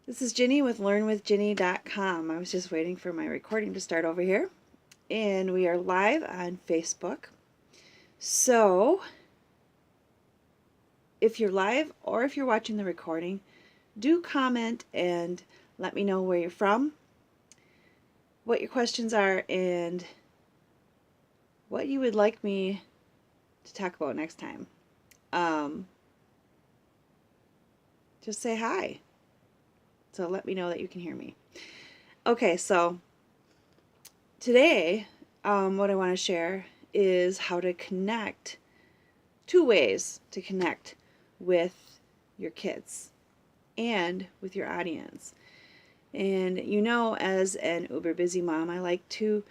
This is Ginny with LearnWithGinny.com. I was just waiting for my recording to start over here. And we are live on Facebook. So, if you're live or if you're watching the recording, do comment and let me know where you're from, what your questions are, and what you would like me to talk about next time. Just say hi. So let me know that you can hear me. Okay, so today, what I want to share is how to connect, two ways to connect with your kids and with your audience. And as an uber busy mom, I like to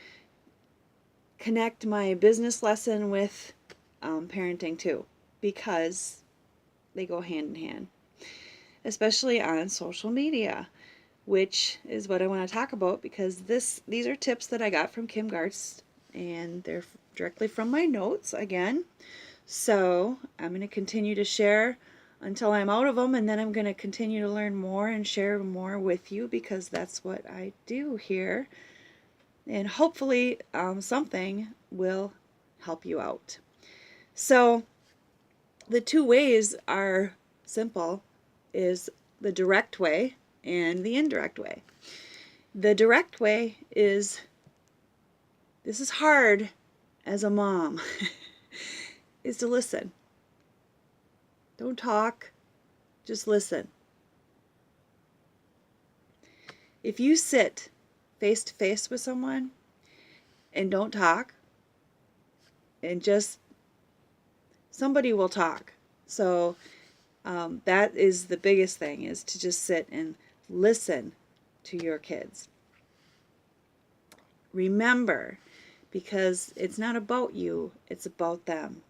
connect my business lesson with parenting too, because they go hand in hand, especially on social media, which is what I want to talk about, because these are tips that I got from Kim Gartz, and they're directly from my notes again. So I'm going to continue to share until I'm out of them, and then I'm going to continue to learn more and share more with you, because that's what I do here. And hopefully something will help you out. So the two ways are simple, is the direct way and the indirect way. The direct way is, this is hard as a mom, is to listen. Don't talk, just listen. If you sit face to face with someone and don't talk, and just, somebody will talk. So that is the biggest thing, is to just sit and listen to your kids. Remember, because it's not about you, it's about them.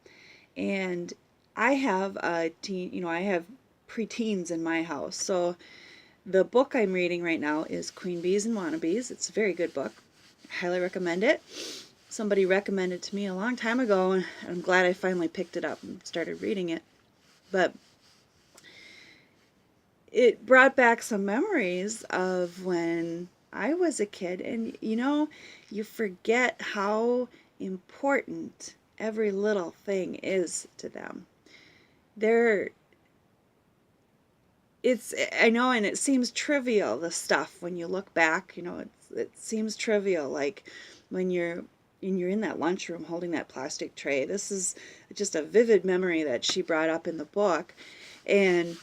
And I have I have preteens in my house. So the book I'm reading right now is Queen Bees and Wannabes. It's a very good book. I highly recommend it. Somebody recommended it to me a long time ago, and I'm glad I finally picked it up and started reading it. But it brought back some memories of when I was a kid, and you forget how important every little thing is to them. I know, and it seems trivial, the stuff, when you look back, it seems trivial, like when you're in that lunchroom holding that plastic tray. This is just a vivid memory that she brought up in the book. And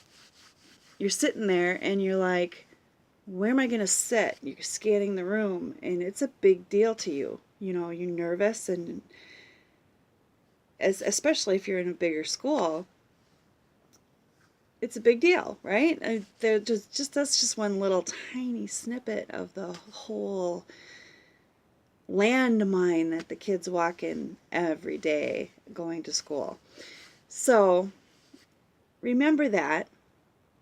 you're sitting there and you're like, where am I going to sit? You're scanning the room, and it's a big deal to you. You're nervous, and especially if you're in a bigger school, it's a big deal, right? That's just one little tiny snippet of the whole landmine that the kids walk in every day going to school. So remember that,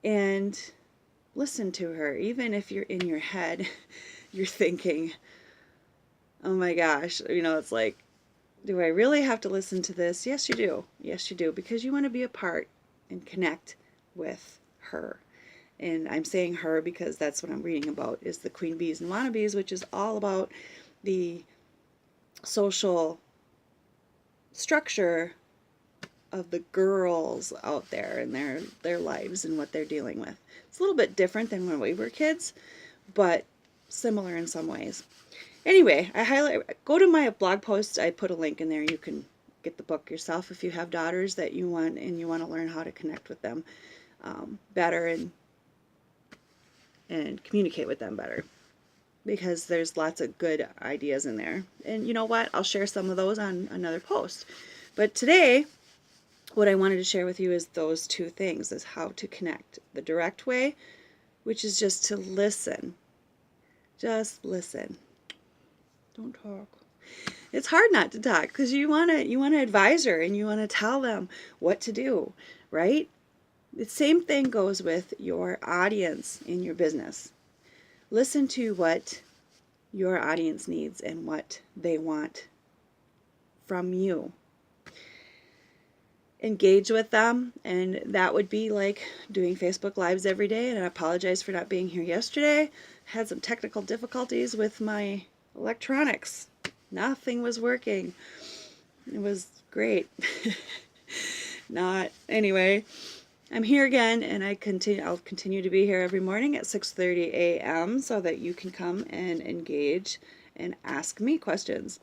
and listen to her, even if you're in your head, you're thinking, oh my gosh, it's like, do I really have to listen to this? Yes, you do. Yes, you do, because you want to be a part and connect with her. And I'm saying her because that's what I'm reading about, is the Queen Bees and Wannabes, which is all about the social structure of the girls out there and their lives and what they're dealing with. It's a little bit different than when we were kids, but similar in some ways. Anyway, I highly go to my blog post. I put a link in there. You can get the book yourself if you have daughters that you want to learn how to connect with them better and communicate with them better, because there's lots of good ideas in there. And you know what? I'll share some of those on another post. But today, what I wanted to share with you is those two things, is how to connect. The direct way, which is just to listen. Just listen. Don't talk. It's hard not to talk, because you want to advise her and you want to tell them what to do, right? The same thing goes with your audience in your business. Listen to what your audience needs and what they want from you. engage with them, and that would be like doing Facebook Lives every day. And I apologize for not being here yesterday. Had some technical difficulties with my electronics. Nothing was working. It was great. Not anyway. I'm here again, and I'll continue to be here every morning at 6:30 a.m. so that you can come and engage and ask me questions,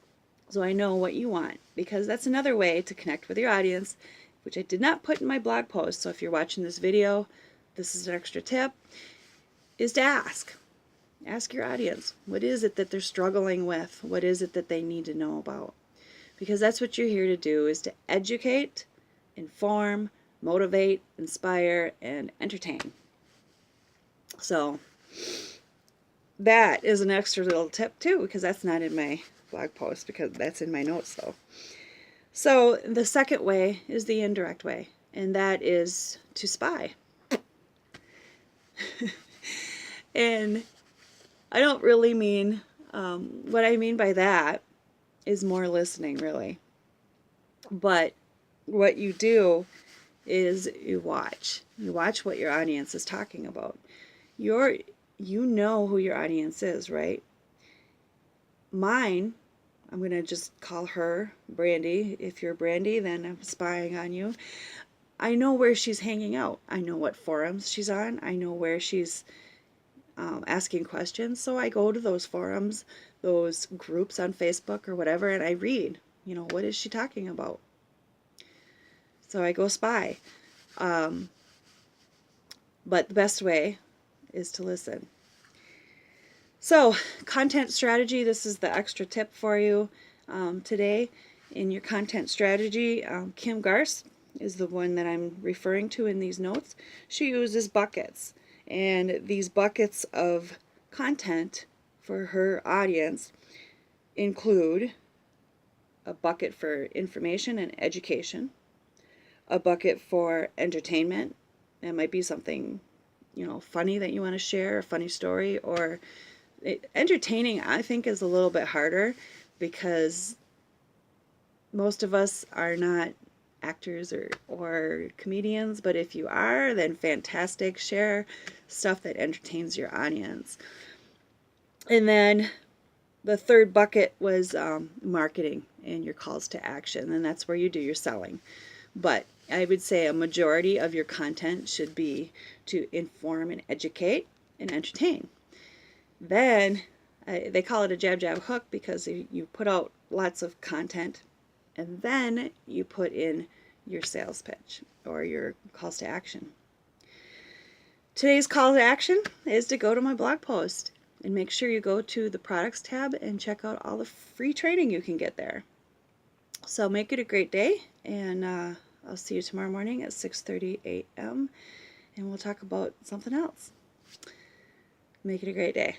so I know what you want, because that's another way to connect with your audience, which I did not put in my blog post. So if you're watching this video, this is an extra tip, is to ask. Ask your audience, what is it that they're struggling with? What is it that they need to know about? Because that's what you're here to do, is to educate, inform, motivate, inspire, and entertain. So that is an extra little tip too, because that's not in my blog post, because that's in my notes though. So the second way is the indirect way, and that is to spy. And I don't really mean, what I mean by that is more listening, really. But what you do is you watch. You watch what your audience is talking about. You know who your audience is, right? Mine, I'm going to just call her Brandy. If you're Brandy, then I'm spying on you. I know where she's hanging out. I know what forums she's on. I know where she's asking questions. So I go to those forums, those groups on Facebook or whatever, and I read, what is she talking about? So I go spy. But the best way is to listen. So, content strategy, this is the extra tip for you today. In your content strategy, Kim Garst is the one that I'm referring to in these notes. She uses buckets, and these buckets of content for her audience include a bucket for information and education, a bucket for entertainment. That might be something, funny that you want to share, a funny story, or entertaining, I think, is a little bit harder, because most of us are not actors or comedians, but if you are, then fantastic. Share stuff that entertains your audience. And then the third bucket was marketing and your calls to action, and that's where you do your selling. But I would say a majority of your content should be to inform and educate and entertain. Then they call it a jab, jab, hook, because you put out lots of content, and then you put in your sales pitch or your calls to action. Today's call to action is to go to my blog post, and make sure you go to the products tab and check out all the free training you can get there. So make it a great day, and I'll see you tomorrow morning at 6:30 a.m. and we'll talk about something else. Make it a great day.